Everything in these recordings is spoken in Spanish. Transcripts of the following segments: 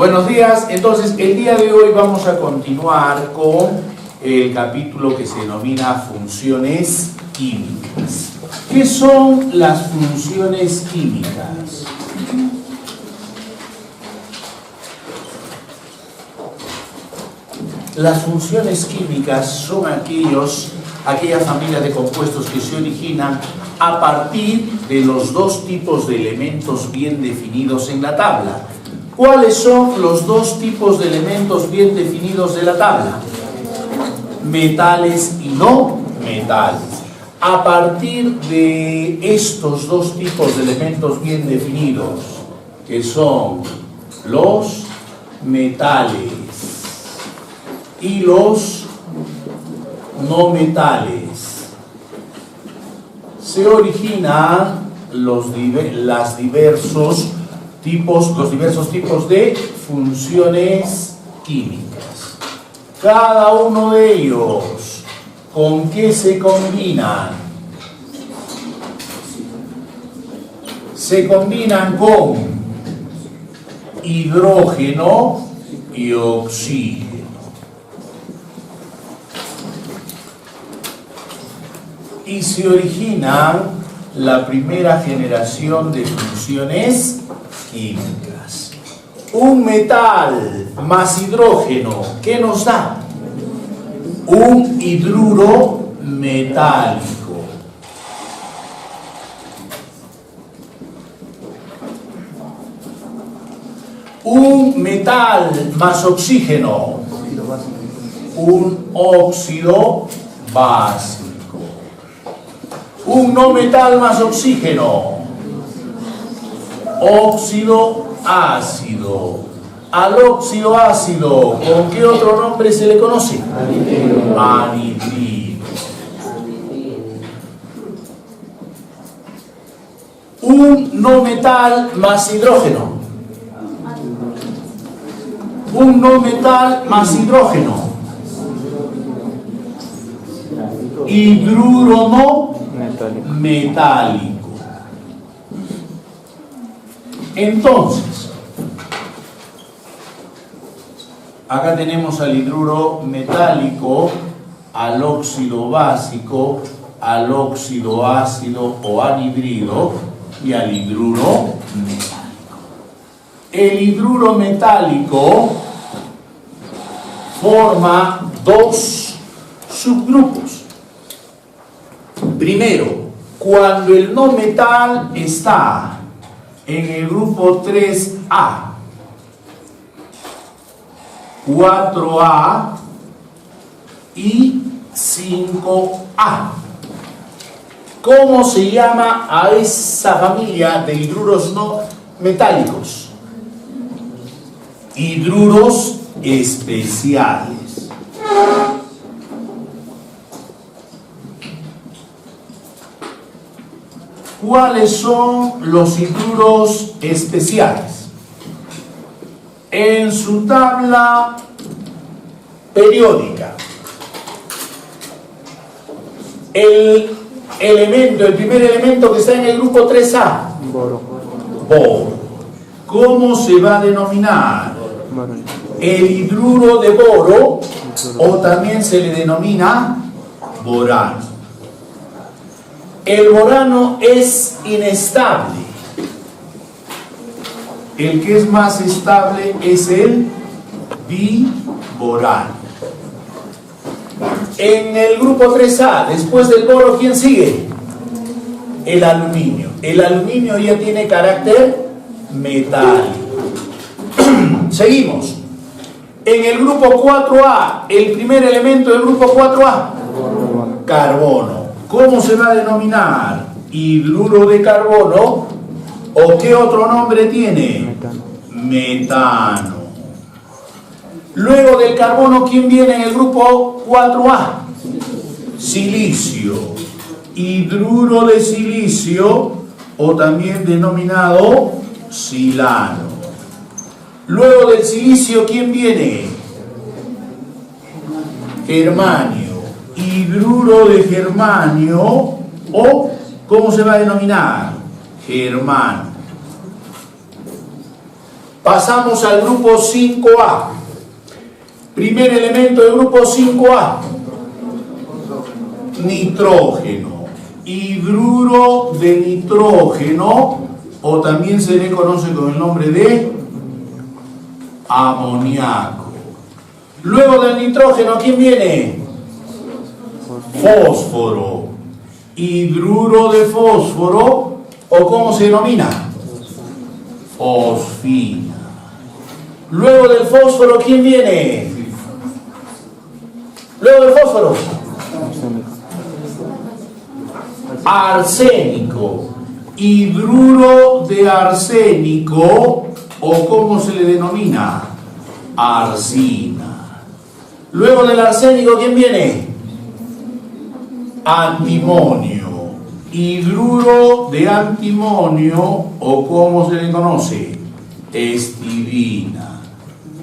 Buenos días. Entonces, el día de hoy vamos a continuar con el capítulo que se denomina funciones químicas. ¿Qué son las funciones químicas? Las funciones químicas son aquellas familias de compuestos que se originan a partir de los dos tipos de elementos bien definidos en la tabla. ¿Cuáles son los dos tipos de elementos bien definidos de la tabla? Metales y no metales. A partir de estos dos tipos de elementos bien definidos, que son los metales y los no metales, se originan los diversos tipos de funciones químicas. Cada uno de ellos, ¿con qué se combinan? Se combinan con hidrógeno y oxígeno. Y se origina la primera generación de funciones químicas. Un metal más hidrógeno, ¿qué nos da? Un hidruro metálico. Un metal más oxígeno, un óxido básico. Un no metal más oxígeno, óxido ácido. Al óxido ácido, ¿con qué otro nombre se le conoce? Anhidrido. Un no metal más hidrógeno. Un no metal más hidrógeno. Hidruro no metálico. Entonces, acá tenemos al hidruro metálico, al óxido básico, al óxido ácido o anhidrido y al hidruro metálico. El hidruro metálico forma dos subgrupos. Primero, cuando el no metal está en el grupo 3A, 4A y 5A. ¿Cómo se llama a esa familia de hidruros no metálicos? Hidruros especiales. ¿Cuáles son los hidruros especiales? En su tabla periódica, el primer elemento que está en el grupo 3A, boro. ¿Cómo se va a denominar? El hidruro de boro, o también se le denomina borano. El borano es inestable. El que es más estable es el biborano. En el grupo 3A, después del boro, ¿quién sigue? El aluminio. El aluminio ya tiene carácter metálico. Seguimos. En el grupo 4A, el primer elemento del grupo 4A, carbono. ¿Cómo se va a denominar? Hidruro de carbono. ¿O qué otro nombre tiene? Metano. Luego del carbono, ¿quién viene en el grupo 4A? Silicio. Hidruro de silicio, o también denominado silano. Luego del silicio, ¿quién viene? Germanio. Hidruro de germanio, o ¿cómo se va a denominar? Germano. Pasamos al grupo 5A. Primer elemento del grupo 5A. Nitrógeno. Hidruro de nitrógeno, o también se le conoce con el nombre de amoníaco. Luego del nitrógeno, ¿quién viene? Fósforo. Hidruro de fósforo, o ¿cómo se denomina? Fosfina. Luego del fósforo, ¿quién viene? Luego del fósforo, arsénico. Hidruro de arsénico, o ¿cómo se le denomina? Arsina. Luego del arsénico, ¿quién viene? Antimonio. Hidruro de antimonio, o ¿cómo se le conoce? Estibina.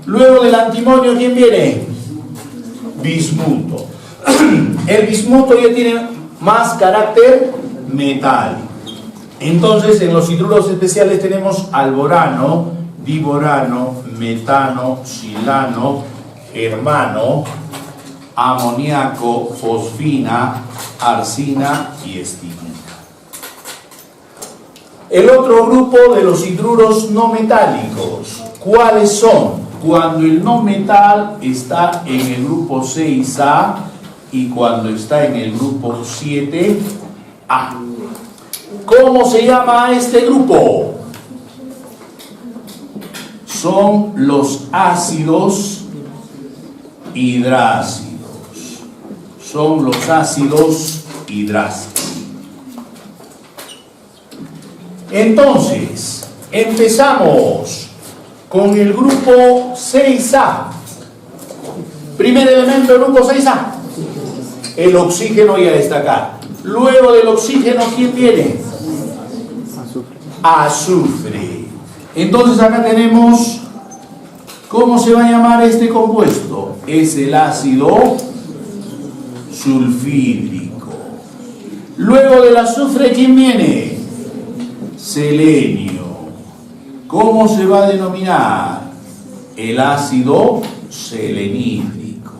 Luego del antimonio, ¿quién viene? Bismuto. El bismuto ya tiene más carácter metálico. Entonces, en los hidruros especiales tenemos alborano, diborano, metano, silano, germano, amoníaco, fosfina, arsina y estimina. El otro grupo de los hidruros no metálicos, ¿cuáles son? Cuando el no metal está en el grupo 6A y cuando está en el grupo 7A. ¿Cómo se llama este grupo? Son los ácidos hidrácidos. Son los ácidos hidrácidos. Entonces, empezamos con el grupo 6A. Primer elemento del grupo 6A. El oxígeno ya está acá. Luego del oxígeno, ¿quién viene? Azufre. Entonces acá tenemos, ¿cómo se va a llamar este compuesto? Es el ácido sulfídrico. Luego del azufre, ¿quién viene? Selenio. ¿Cómo se va a denominar? El ácido selenídrico.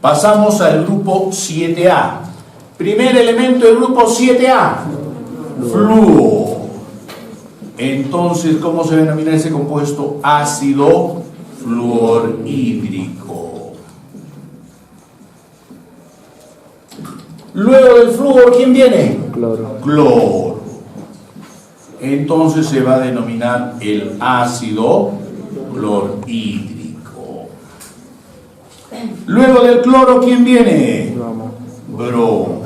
Pasamos al grupo 7A. Primer elemento del grupo 7A, flúor. Entonces, ¿cómo se denomina ese compuesto? Ácido fluorhídrico. Luego del flúor, ¿quién viene? Cloro. Cloro. Entonces se va a denominar el ácido clorhídrico. Luego del cloro, ¿quién viene? Bromo.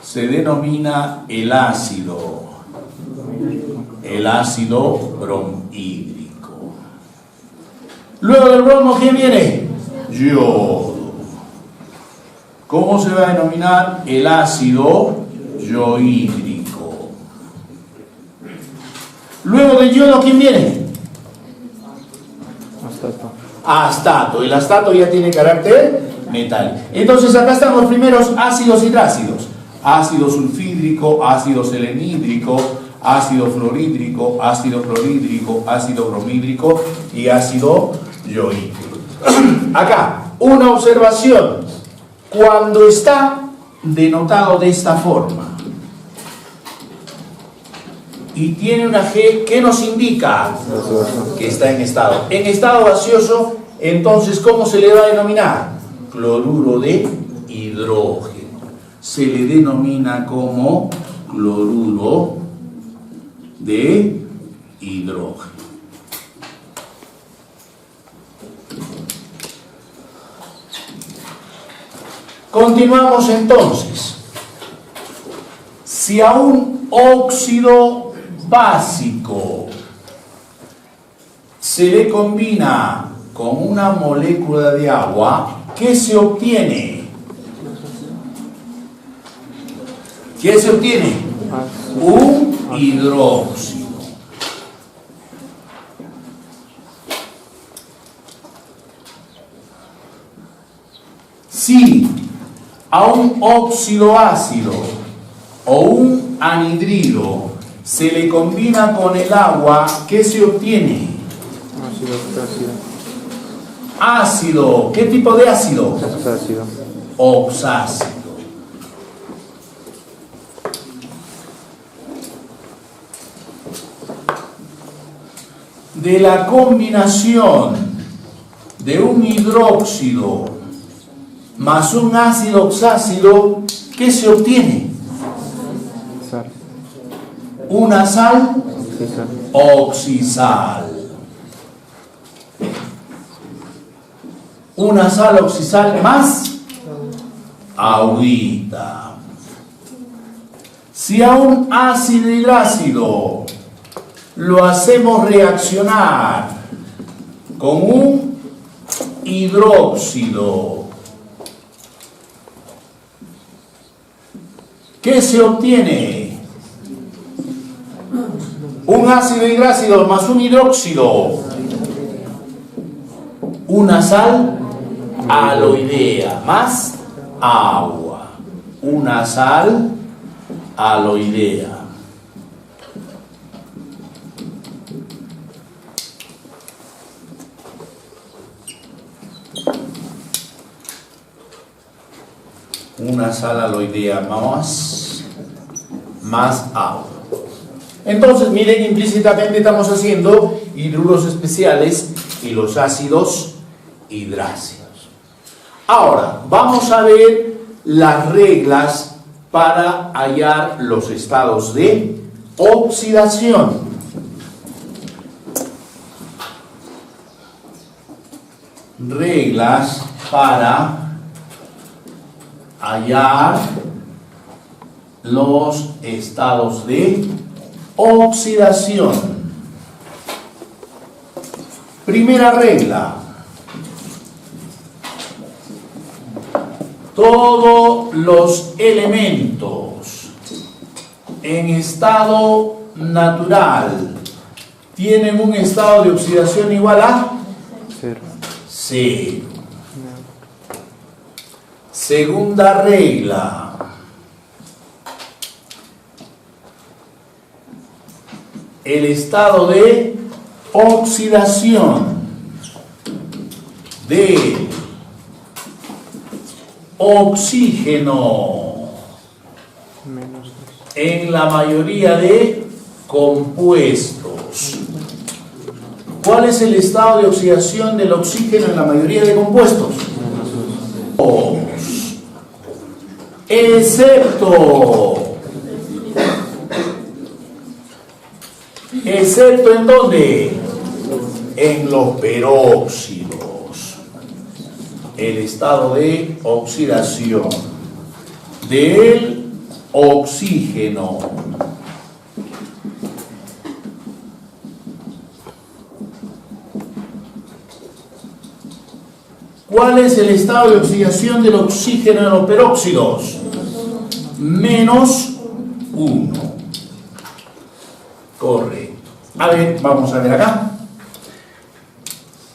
Se denomina el ácido bromhídrico. Luego del bromo, ¿quién viene? Yodo. ¿Cómo se va a denominar? El ácido yohídrico. Luego del yodo, ¿quién viene? Astato. Astato. El astato ya tiene carácter metálico. Entonces acá están los primeros ácidos hidrácidos. Ácido sulfídrico, ácido selenídrico, ácido fluorhídrico, ácido clorhídrico, ácido bromhídrico y ácido yohídrico. Acá, una observación. Cuando está denotado de esta forma y tiene una G, ¿qué nos indica? Que está en estado gaseoso. Entonces, ¿cómo se le va a denominar? Cloruro de hidrógeno. Se le denomina como cloruro de hidrógeno. Continuamos entonces. Si a un óxido básico se le combina con una molécula de agua, ¿qué se obtiene? ¿Qué se obtiene? Un hidróxido. Si a un óxido ácido o un anhidrido se le combina con el agua, ¿qué se obtiene? Ácido. ¿Qué tipo de ácido? Oxácido. Oxácido. De la combinación de un hidróxido más un ácido oxácido, ¿qué se obtiene? Sal. Una sal Oxisal. oxisal. Una sal oxisal más agüita. Si a un ácido hidrácido lo hacemos reaccionar con un hidróxido, ¿qué se obtiene? Un ácido hidrácido más un hidróxido, una sal aloidea más agua, una sal aloidea. Una sal aloidea más agua. Entonces, miren, implícitamente estamos haciendo hidruros especiales y los ácidos hidrácidos. Ahora, vamos a ver las reglas para hallar los estados de oxidación. Reglas para hallar los estados de oxidación. Primera regla: todos los elementos en estado natural tienen un estado de oxidación igual a Cero. 0. Segunda regla: el estado de oxidación de oxígeno Menos 2. en la mayoría de compuestos. ¿Cuál es el estado de oxidación del oxígeno en la mayoría de compuestos? Excepto ¿en dónde? En los peróxidos. El estado de oxidación del oxígeno ¿cuál es el estado de oxidación del oxígeno en los peróxidos? Menos 1. Correcto. A ver, vamos a ver acá.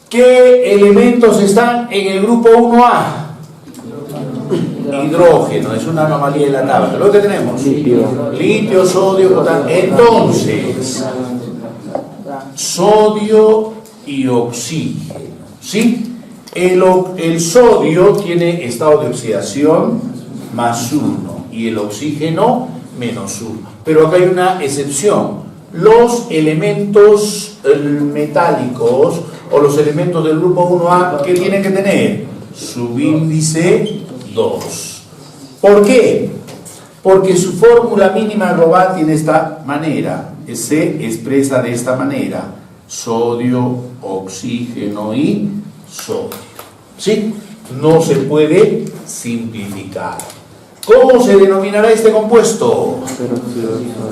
¿Qué elementos están en el grupo 1A? Hidrógeno, es una anomalía de la tabla. ¿Lo que tenemos? Litio, sodio, potasio. Entonces, sodio y oxígeno. ¿Sí? El sodio tiene estado de oxidación más 1 y el oxígeno menos 1. Pero acá hay una excepción. Los elementos metálicos o los elementos del grupo 1A, ¿qué tienen que tener? Subíndice 2. ¿Por qué? Porque su fórmula mínima global tiene esta manera. Se expresa de esta manera: sodio, oxígeno y sodio. ¿Sí? No se puede simplificar. ¿Cómo se denominará este compuesto?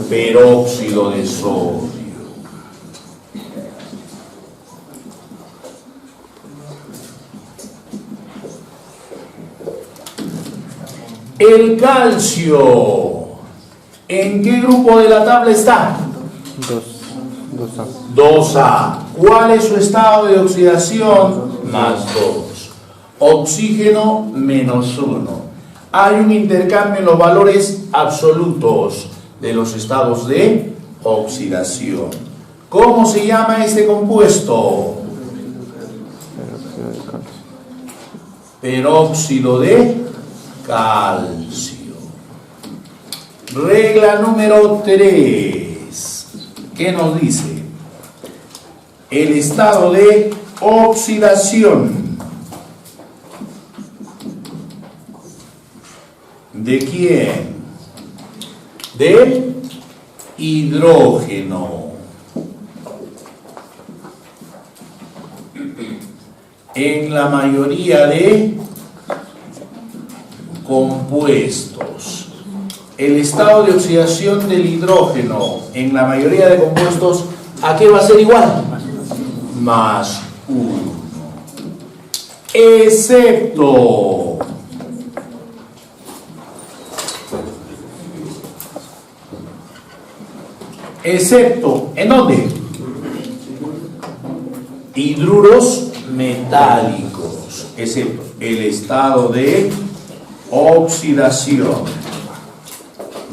Peróxido de sodio. El calcio, ¿en qué grupo de la tabla está? 2A. 2A. ¿Cuál es su estado de oxidación? Más 2. Oxígeno menos 1. Hay un intercambio en los valores absolutos de los estados de oxidación. ¿Cómo se llama este compuesto? Peróxido de calcio. Regla número 3. ¿Qué nos dice? El estado de oxidación. ¿De quién? Del hidrógeno. En la mayoría de compuestos. El estado de oxidación del hidrógeno en la mayoría de compuestos, ¿a qué va a ser igual? Más 1. Excepto, ¿en dónde? Hidruros metálicos, excepto el estado de oxidación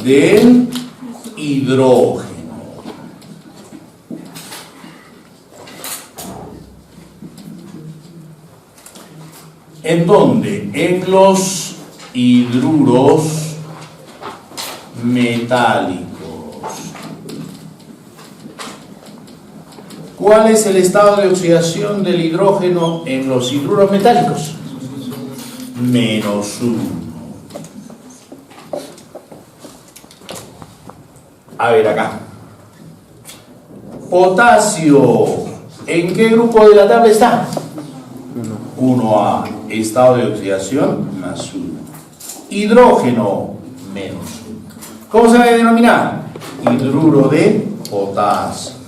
del hidrógeno. ¿En dónde? En los hidruros metálicos. ¿Cuál es el estado de oxidación del hidrógeno en los hidruros metálicos? -1. A ver acá. Potasio, ¿en qué grupo de la tabla está? 1A, estado de oxidación +1. Hidrógeno, -1. ¿Cómo se va a denominar? Hidruro de potasio.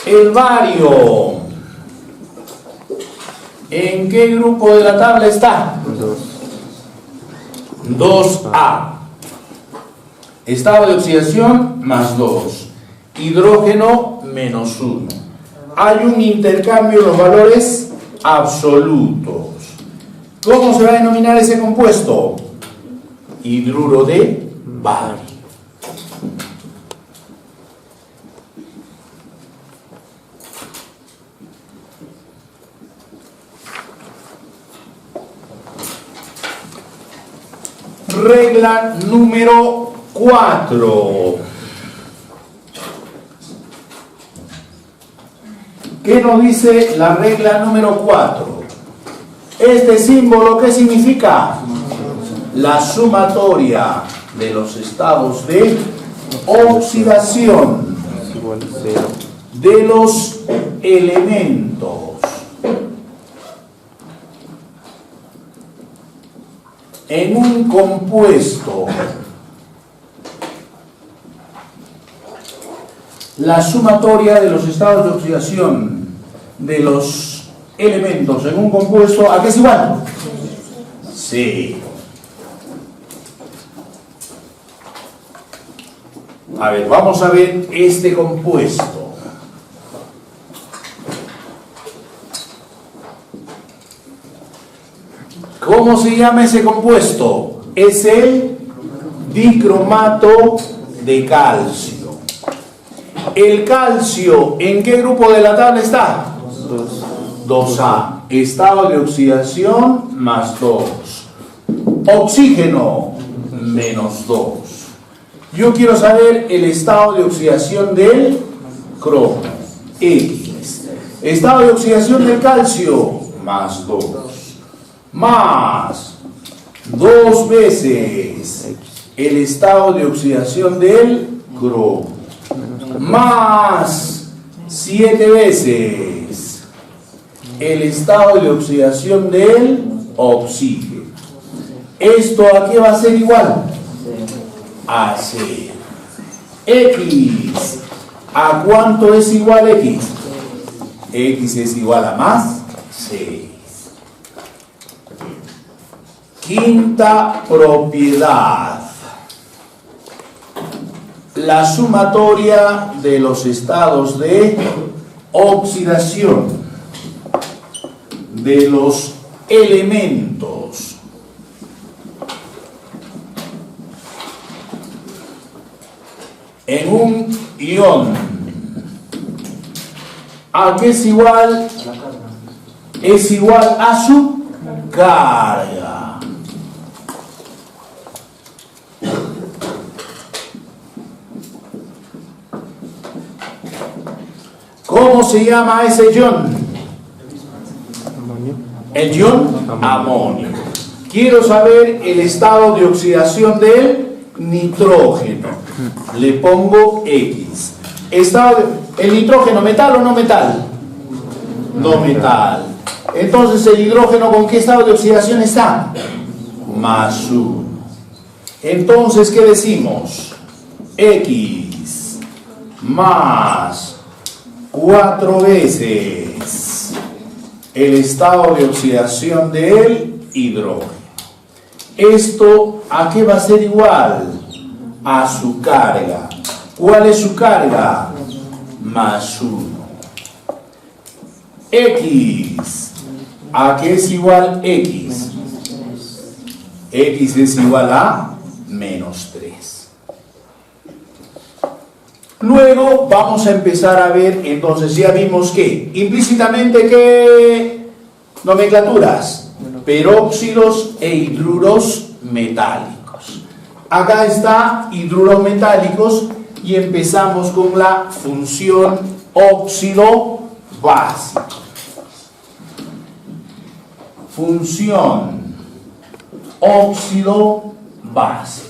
El bario, ¿en qué grupo de la tabla está? 2A. Estado de oxidación +2. Hidrógeno -1. Hay un intercambio de los valores absolutos. ¿Cómo se va a denominar ese compuesto? Hidruro de bario. Regla número 4. ¿Qué nos dice la regla número 4? Este símbolo, ¿qué significa? La sumatoria de los estados de oxidación de los elementos en un compuesto. La sumatoria de los estados de oxidación de los elementos en un compuesto, ¿a qué es igual? Sí. A ver, vamos a ver este compuesto. ¿Cómo se llama ese compuesto? Es el dicromato de calcio. El calcio, ¿en qué grupo de la tabla está? 2A. Estado de oxidación +2. Oxígeno -2. Yo quiero saber el estado de oxidación del cromo. X. Estado de oxidación del calcio +2. Más 2 veces el estado de oxidación del cromo, más 7 veces el estado de oxidación del oxígeno. ¿Esto a qué va a ser igual? A 0. X, ¿a cuánto es igual X? X es igual a más 6. Quinta propiedad. La sumatoria de los estados de oxidación de los elementos en un ion, ¿a qué es igual? Es igual a su carga. ¿Cómo se llama ese ion? Amonio. El ion amonio. Quiero saber el estado de oxidación del nitrógeno. Le pongo X. ¿El nitrógeno metal o no metal? No metal. Entonces, ¿el hidrógeno con qué estado de oxidación está? +1. Entonces, ¿qué decimos? X más 4 veces el estado de oxidación del hidrógeno. ¿Esto a qué va a ser igual? A su carga. ¿Cuál es su carga? +1. X. ¿A qué es igual X? X es igual a -3. Luego vamos a empezar a ver, entonces ya vimos que implícitamente ¿qué nomenclaturas? Peróxidos e hidruros metálicos. Acá está hidruros metálicos y empezamos con la función óxido básico. Función óxido básico.